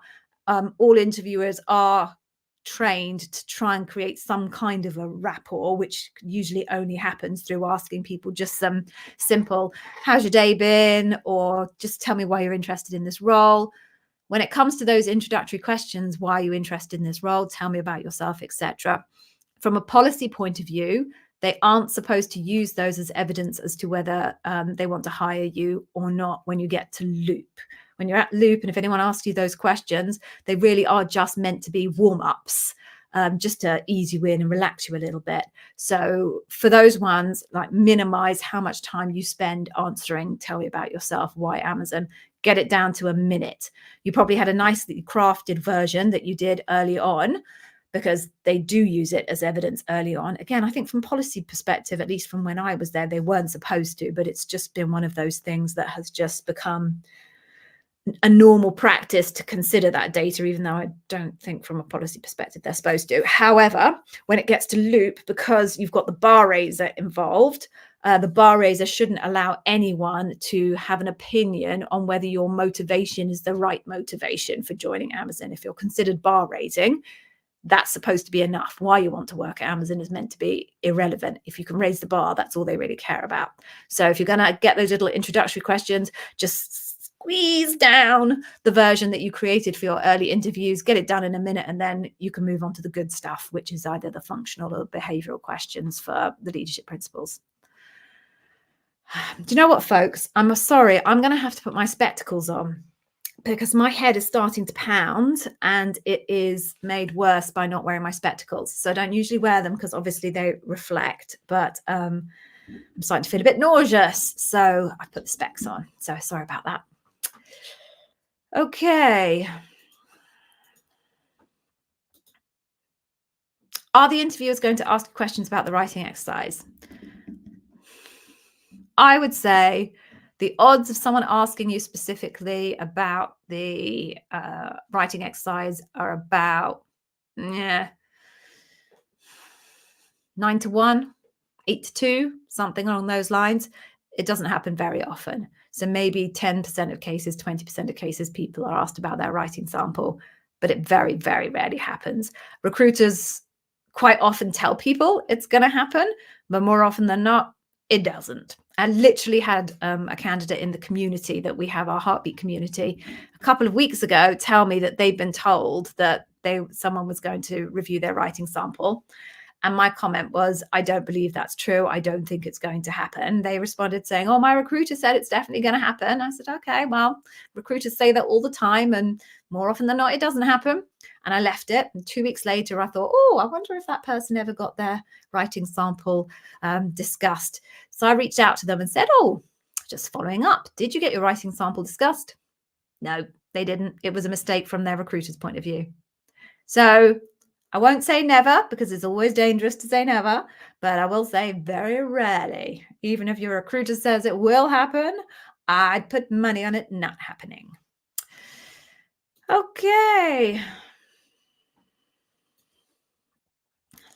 All interviewers are trained to try and create some kind of a rapport, which usually only happens through asking people just some simple, how's your day been? Or just tell me why you're interested in this role. When it comes to those introductory questions, why are you interested in this role? Tell me about yourself, etc. From a policy point of view, they aren't supposed to use those as evidence as to whether they want to hire you or not when you get to loop. When you're at loop, and if anyone asks you those questions, they really are just meant to be warm-ups, just to ease you in and relax you a little bit. So for those ones, like, minimize how much time you spend answering, tell me about yourself, why Amazon. Get it down to a minute. You probably had a nicely crafted version that you did early on, because they do use it as evidence early on. Again, I think from policy perspective, at least from when I was there, they weren't supposed to, but it's just been one of those things that has just become a normal practice to consider that data, even though I don't think from a policy perspective they're supposed to. However, when it gets to loop, because you've got the bar raiser involved, the bar raiser shouldn't allow anyone to have an opinion on whether your motivation is the right motivation for joining Amazon. If you're considered bar raising, that's supposed to be enough. Why you want to work at Amazon is meant to be irrelevant. If you can raise the bar, that's all they really care about. So if you're going to get those little introductory questions, just squeeze down the version that you created for your early interviews, get it done in a minute, and then you can move on to the good stuff, which is either the functional or behavioral questions for the leadership principles. Do you know what, folks? I'm sorry, I'm going to have to put my spectacles on, because my head is starting to pound, and it is made worse by not wearing my spectacles. So I don't usually wear them because obviously they reflect, but I'm starting to feel a bit nauseous. So I put the specs on. So sorry about that. Okay. Are the interviewers going to ask questions about the writing exercise? I would say the odds of someone asking you specifically about the writing exercise are about 9 to 1, 8 to 2, something along those lines. It doesn't happen very often. So maybe 10% of cases, 20% of cases, people are asked about their writing sample, but it very, very rarely happens. Recruiters quite often tell people it's going to happen, but more often than not, it doesn't. I literally had a candidate in the community that we have, our Heartbeat community, a couple of weeks ago tell me that they'd been told that someone was going to review their writing sample. And my comment was, I don't believe that's true. I don't think it's going to happen. They responded saying, oh, my recruiter said it's definitely going to happen. I said, okay, well, recruiters say that all the time, and more often than not, it doesn't happen. And I left it. And 2 weeks later, I thought, oh, I wonder if that person ever got their writing sample discussed. So I reached out to them and said, oh, just following up, did you get your writing sample discussed? No, they didn't. It was a mistake from their recruiter's point of view. So I won't say never, because it's always dangerous to say never, but I will say very rarely, even if your recruiter says it will happen, I'd put money on it not happening. Okay.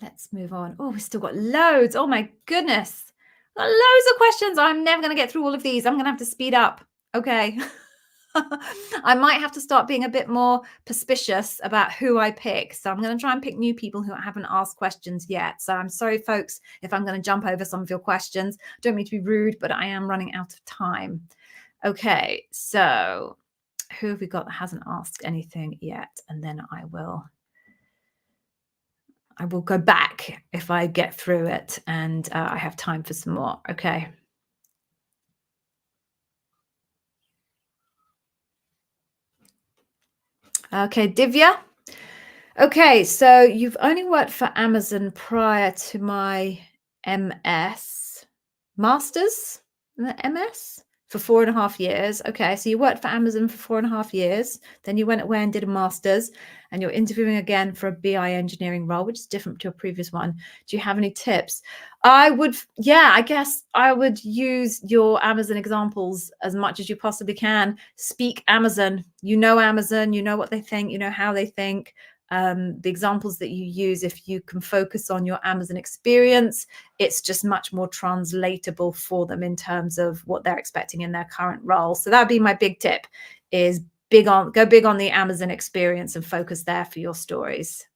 Let's move on. Oh, we've still got loads. Oh my goodness. Got loads of questions. I'm never going to get through all of these. I'm going to have to speed up. Okay. I might have to start being a bit more perspicacious about who I pick. So I'm going to try and pick new people who haven't asked questions yet. So I'm sorry, folks, if I'm going to jump over some of your questions. Don't mean to be rude, but I am running out of time. Okay, so who have we got that hasn't asked anything yet? And then I will go back if I get through it and I have time for some more. Okay. Okay, Divya. Okay, so you've only worked for Amazon prior to my MS, Masters, MS for 4.5 years. Okay, so you worked for Amazon for 4.5 years. Then you went away and did a Masters, and you're interviewing again for a BI engineering role, which is different to your previous one. Do you have any tips? I guess I would use your Amazon examples as much as you possibly can. Speak Amazon. You know Amazon, you know what they think, you know how they think. The examples that you use, if you can focus on your Amazon experience, it's just much more translatable for them in terms of what they're expecting in their current role. So that'd be my big tip, is go big on the Amazon experience and focus there for your stories.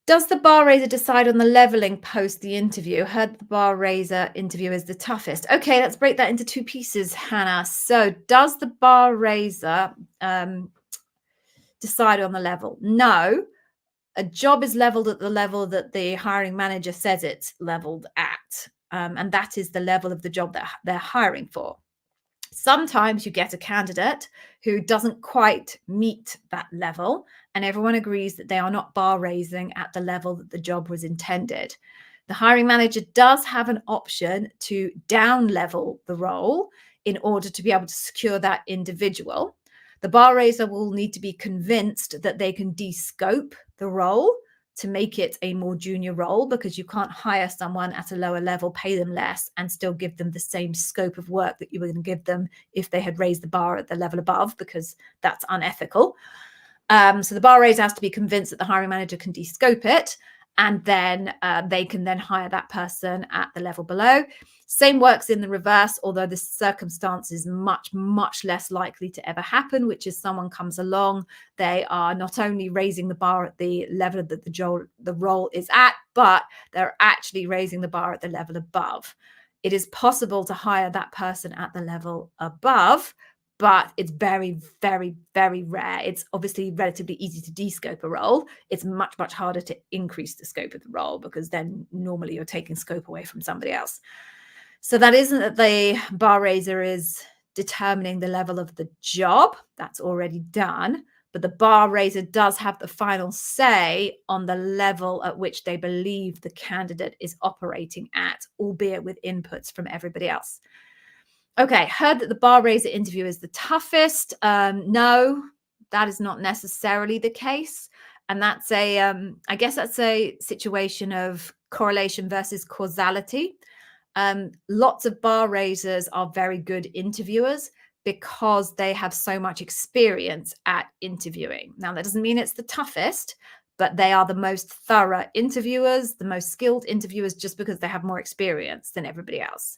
Does the bar raiser decide on the leveling post the interview? Heard the bar raiser interview is the toughest. Okay, let's break that into two pieces, Hannah. So does the bar raiser decide on the level? No. A job is leveled at the level that the hiring manager says it's leveled at. And that is the level of the job that they're hiring for. Sometimes you get a candidate who doesn't quite meet that level, and everyone agrees that they are not bar raising at the level that the job was intended. The hiring manager does have an option to down level the role in order to be able to secure that individual. The bar raiser will need to be convinced that they can de-scope the role to make it a more junior role, because you can't hire someone at a lower level, pay them less, and still give them the same scope of work that you were going to give them if they had raised the bar at the level above, because that's unethical. So the bar raiser has to be convinced that the hiring manager can de-scope it, and then they can then hire that person at the level below. Same works in the reverse, although the circumstance is much, much less likely to ever happen, which is someone comes along, they are not only raising the bar at the level that the role is at, but they're actually raising the bar at the level above. It is possible to hire that person at the level above, but it's very, very, very rare. It's obviously relatively easy to de-scope a role. It's much, much harder to increase the scope of the role, because then normally you're taking scope away from somebody else. So that isn't that the bar raiser is determining the level of the job. That's already done. But the bar raiser does have the final say on the level at which they believe the candidate is operating at, albeit with inputs from everybody else. Okay, heard that the bar raiser interview is the toughest. No, that is not necessarily the case. And that's I guess that's a situation of correlation versus causality. Lots of bar raisers are very good interviewers because they have so much experience at interviewing. Now, that doesn't mean it's the toughest, but they are the most thorough interviewers, the most skilled interviewers, just because they have more experience than everybody else.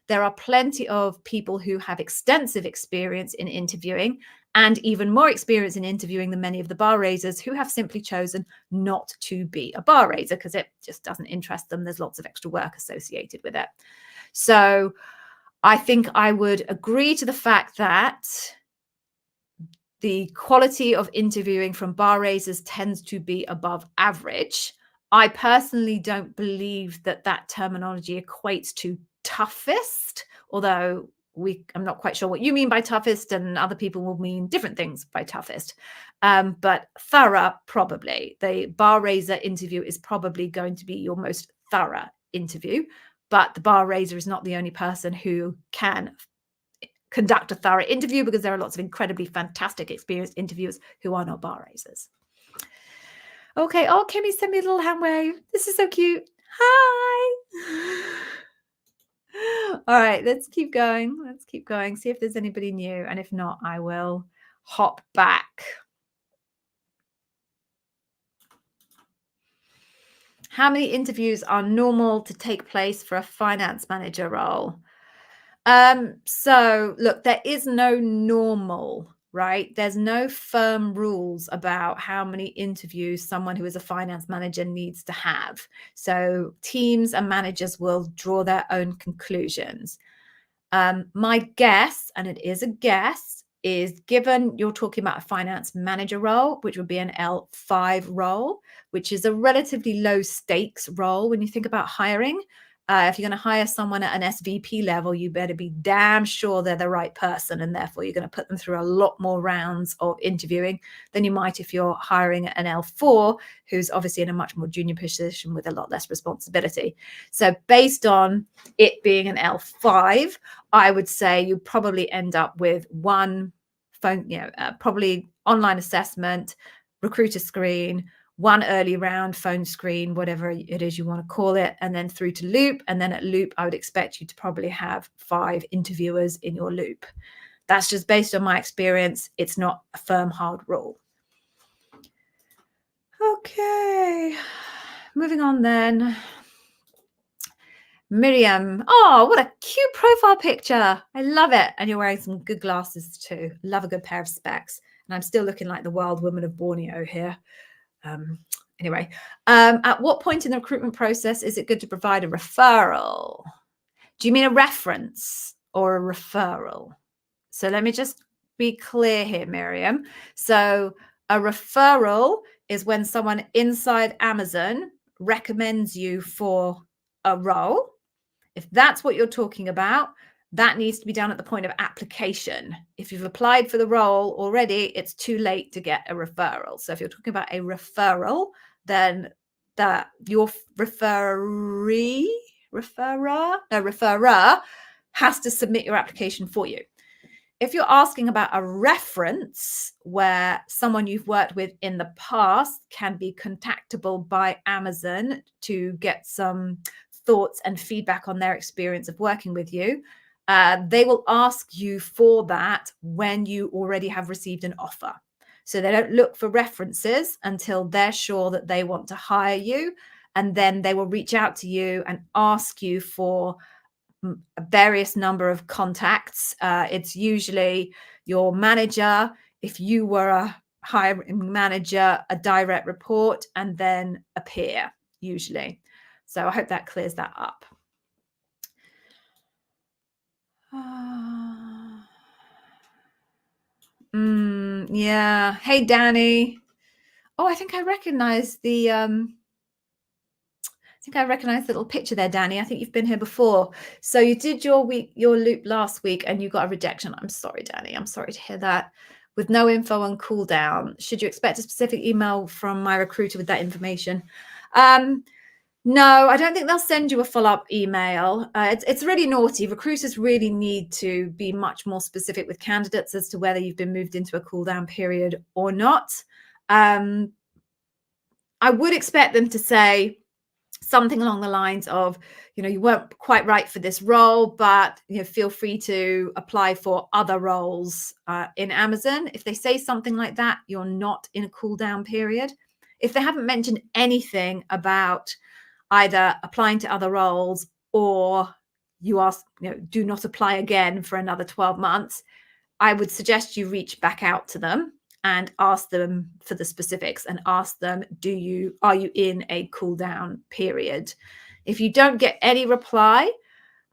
There are plenty of people who have extensive experience in interviewing and even more experience in interviewing than many of the bar raisers, who have simply chosen not to be a bar raiser because it just doesn't interest them. There's lots of extra work associated with it. So I think I would agree to the fact that the quality of interviewing from bar raisers tends to be above average. I personally don't believe that that terminology equates to toughest, although I'm not quite sure what you mean by toughest, and other people will mean different things by toughest. But thorough, probably. The bar raiser interview is probably going to be your most thorough interview, but the bar raiser is not the only person who can conduct a thorough interview, because there are lots of incredibly fantastic experienced interviewers who are not bar raisers. Okay. Oh, Kimmy sent me a little hand wave. This is so cute. Hi. All right, let's keep going. Let's keep going. See if there's anybody new. And if not, I will hop back. How many interviews are normal to take place for a finance manager role? So look, there is no normal, right? There's no firm rules about how many interviews someone who is a finance manager needs to have. So teams and managers will draw their own conclusions. My guess, and it is a guess, is given you're talking about a finance manager role, which would be an L5 role, which is a relatively low stakes role when you think about hiring. If you're going to hire someone at an SVP level, you better be damn sure they're the right person. And therefore, you're going to put them through a lot more rounds of interviewing than you might if you're hiring an L4, who's obviously in a much more junior position with a lot less responsibility. So based on it being an L5, I would say you probably end up with one phone, probably online assessment, recruiter screen, one early round phone screen, whatever it is you want to call it, and then through to loop. And then at loop, I would expect you to probably have 5 interviewers in your loop. That's just based on my experience. It's not a firm, hard rule. Okay, moving on then. Miriam, oh, what a cute profile picture. I love it. And you're wearing some good glasses too. Love a good pair of specs. And I'm still looking like the wild woman of Borneo here. Anyway, at what point in the recruitment process is it good to provide a referral? Do you mean a reference or a referral? So let me just be clear here, Miriam. So a referral is when someone inside Amazon recommends you for a role. If that's what you're talking about, that needs to be done at the point of application. If you've applied for the role already, it's too late to get a referral. So if you're talking about a referral, then your referrer has to submit your application for you. If you're asking about a reference where someone you've worked with in the past can be contactable by Amazon to get some thoughts and feedback on their experience of working with you, they will ask you for that when you already have received an offer. So they don't look for references until they're sure that they want to hire you. And then they will reach out to you and ask you for a various number of contacts. It's usually your manager, if you were a hiring manager, a direct report, and then a peer, usually. So I hope that clears that up. Yeah. Hey, Danny. Oh, I think I recognize the little picture there, Danny. I think you've been here before. So you did your loop last week and you got a rejection. I'm sorry, Danny. I'm sorry to hear that. With no info on cooldown, should you expect a specific email from my recruiter with that information? No, I don't think they'll send you a follow-up email. It's really naughty. Recruiters really need to be much more specific with candidates as to whether you've been moved into a cool-down period or not. I would expect them to say something along the lines of, you weren't quite right for this role, but feel free to apply for other roles in Amazon. If they say something like that, you're not in a cool-down period. If they haven't mentioned anything about either applying to other roles or you ask, do not apply again for another 12 months, I would suggest you reach back out to them and ask them for the specifics and ask them, are you in a cool down period? If you don't get any reply,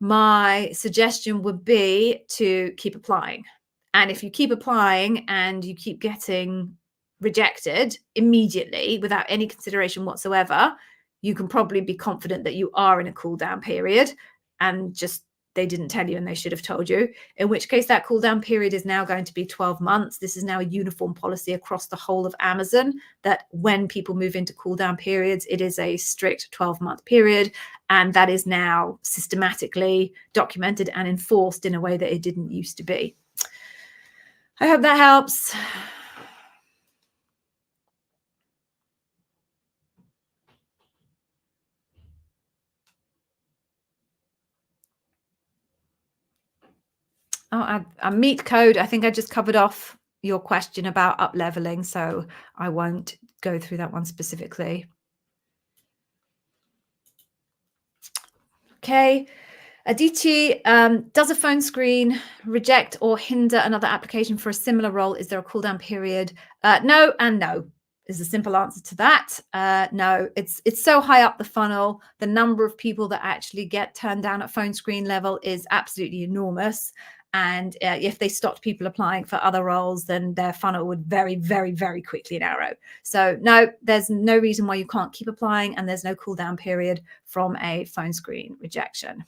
my suggestion would be to keep applying. And if you keep applying and you keep getting rejected immediately without any consideration whatsoever, you can probably be confident that you are in a cool down period and just they didn't tell you and they should have told you, in which case that cool down period is now going to be 12 months. This is now a uniform policy across the whole of Amazon that when people move into cool down periods, it is a strict 12-month period. And that is now systematically documented and enforced in a way that it didn't used to be. I hope that helps. Oh, a meet code. I think I just covered off your question about up leveling, so I won't go through that one specifically. Okay. Aditi, does a phone screen reject or hinder another application for a similar role? Is there a cooldown period? No and no. is the simple answer to that. No, it's so high up the funnel. The number of people that actually get turned down at phone screen level is absolutely enormous. And if they stopped people applying for other roles, then their funnel would very, very, very quickly narrow. So no, there's no reason why you can't keep applying, and there's no cool down period from a phone screen rejection.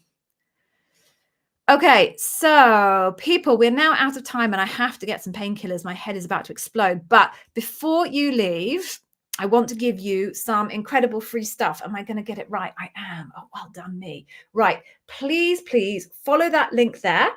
Okay, so people, we're now out of time and I have to get some painkillers. My head is about to explode. But before you leave, I want to give you some incredible free stuff. Am I going to get it right? I am. Oh, well done me. Right. Please, please follow that link there.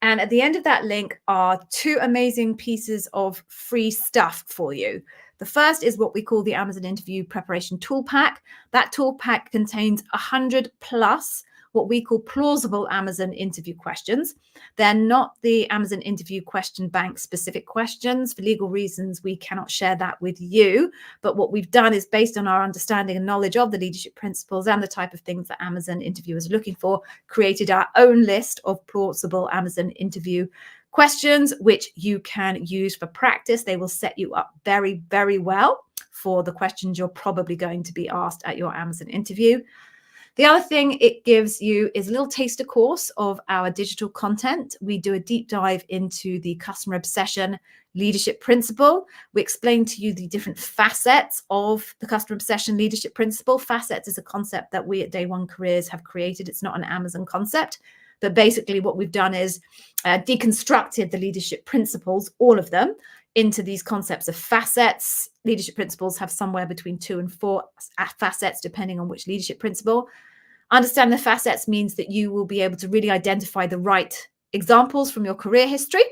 And at the end of that link are 2 amazing pieces of free stuff for you. The first is what we call the Amazon Interview Preparation Tool Pack. That tool pack contains 100 plus what we call plausible Amazon interview questions. They're not the Amazon Interview Question Bank specific questions. For legal reasons, we cannot share that with you. But what we've done is, based on our understanding and knowledge of the leadership principles and the type of things that Amazon interviewers are looking for, created our own list of plausible Amazon interview questions, which you can use for practice. They will set you up very, very well for the questions you're probably going to be asked at your Amazon interview. The other thing it gives you is a little taster course of our digital content. We do a deep dive into the customer obsession leadership principle. We explain to you the different facets of the customer obsession leadership principle. Facets is a concept that we at Day One Careers have created. It's not an Amazon concept, but basically what we've done is deconstructed the leadership principles, all of them, into these concepts of facets. Leadership principles have somewhere between 2 and 4 facets, depending on which leadership principle. Understand the facets means that you will be able to really identify the right examples from your career history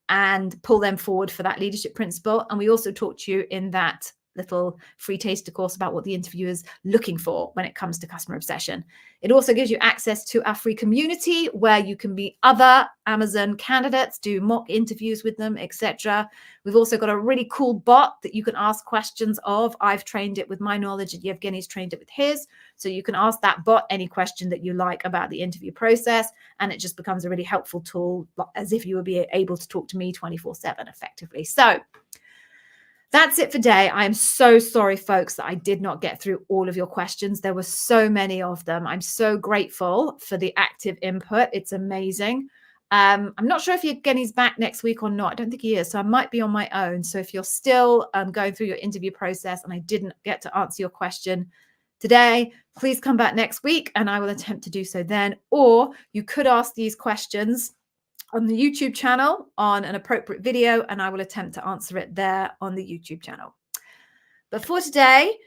and pull them forward for that leadership principle. And we also talk to you in that little free taster course about what the interviewer is looking for when it comes to customer obsession. It also gives you access to our free community where you can meet other Amazon candidates, do mock interviews with them, etc. We've also got a really cool bot that you can ask questions of. I've trained it with my knowledge and Yevgeny's trained it with his. So you can ask that bot any question that you like about the interview process, and it just becomes a really helpful tool, as if you would be able to talk to me 24/7 effectively. So that's it for today. I am so sorry, folks, that I did not get through all of your questions. There were so many of them. I'm so grateful for the active input. It's amazing. I'm not sure if Yevgeny's back next week or not. I don't think he is. So I might be on my own. So if you're still going through your interview process and I didn't get to answer your question today, please come back next week and I will attempt to do so then. Or you could ask these questions on the YouTube channel on an appropriate video, and I will attempt to answer it there on the YouTube channel. But for today,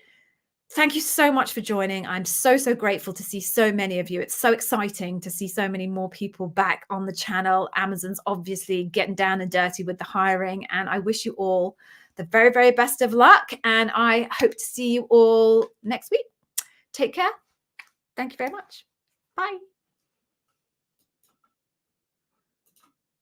thank you so much for joining. I'm so, so grateful to see so many of you. It's so exciting to see so many more people back on the channel. Amazon's obviously getting down and dirty with the hiring, and I wish you all the very, very best of luck. And I hope to see you all next week. Take care. Thank you very much. Bye.